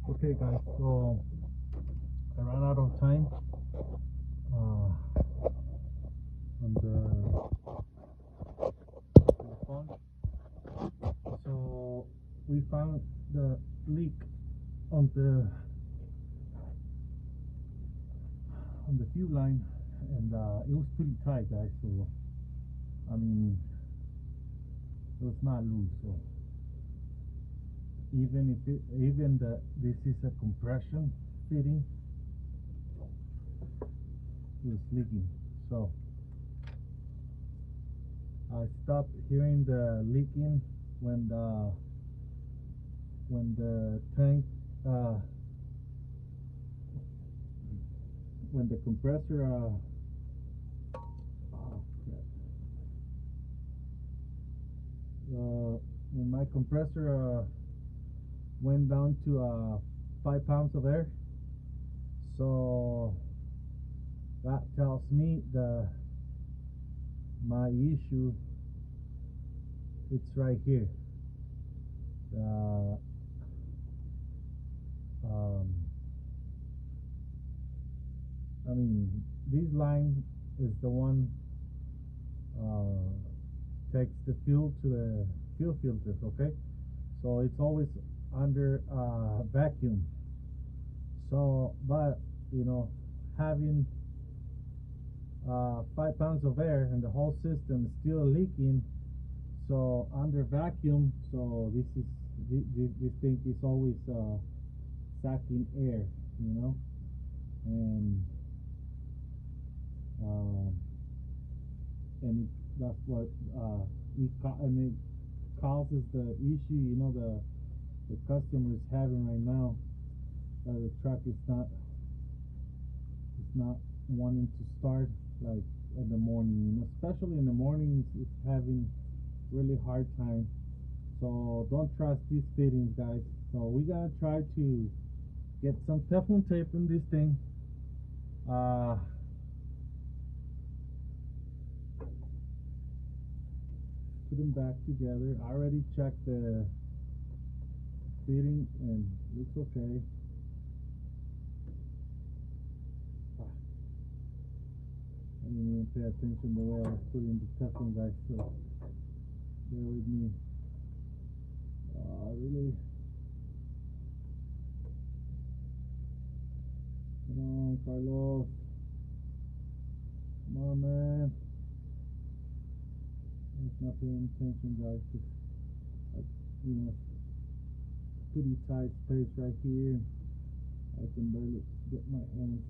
Okay guys, so I ran out of time on the phone. So we found the leak on the fuel line, and it was pretty tight, guys. So I mean, it was not loose. So even this is a compression fitting, it was leaking. So I stopped hearing the leaking when the tank when the compressor when my compressor went down to 5 pounds of air. So that tells me my issue, it's right here. I mean, this line is the one takes the fuel to the fuel filters, okay? So it's always under vacuum. So, but you know, having 5 pounds of air and the whole system is still leaking, so under vacuum, so this thing is always sucking air, you know, and that's what it causes the issue, you know, the customer is having right now. The truck is not wanting to start like in the morning, you know, especially in the morning. It's having really hard time. So don't trust these fittings, guys. So we gotta try to get some Teflon tape in this thing. Put them back together. I already checked the fitting and looks okay. I didn't even pay attention the way I was putting the Teflon, guys, so bear with me. Really? Come on, Carlos. Come on, man. It's not paying attention, guys. Just, you know, pretty tight space right here. I can barely get my hands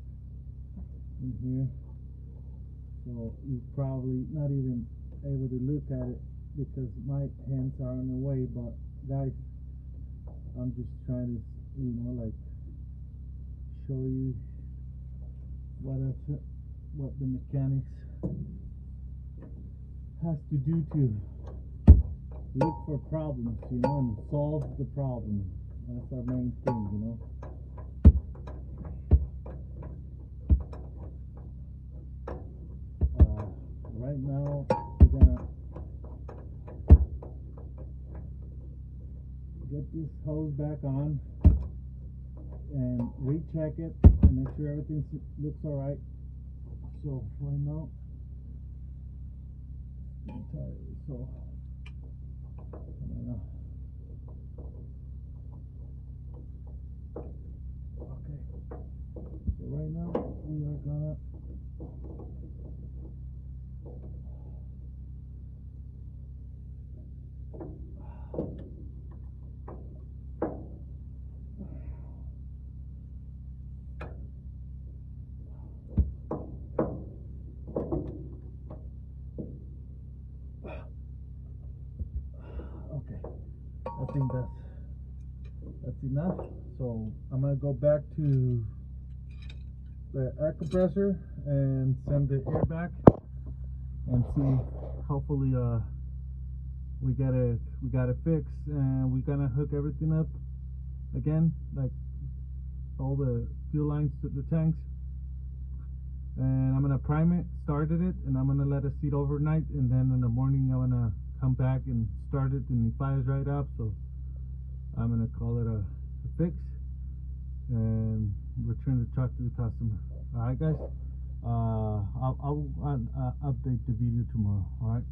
in here. So you're probably not even able to look at it because my hands are in the way. But guys, I'm just trying to, you know, like show you what the mechanics has to do to look for problems, you know, and solve the problem. That's our main thing, you know. Right now we're gonna get this hose back on and recheck it and make sure everything looks alright. So right now, I'm tired, so I don't know. Okay, so right now we are gonna I think that's enough. So I'm gonna go back to the air compressor and send the air back and see. Hopefully, we got it fixed, and we're gonna hook everything up again, like all the fuel lines to the tanks. And I'm gonna prime it, started it, and I'm gonna let it sit overnight, and then in the morning I'm gonna come back and start it, and it fires right up. So I'm gonna call it a fix. and return the truck to the customer. All right, guys. I'll update the video tomorrow. All right.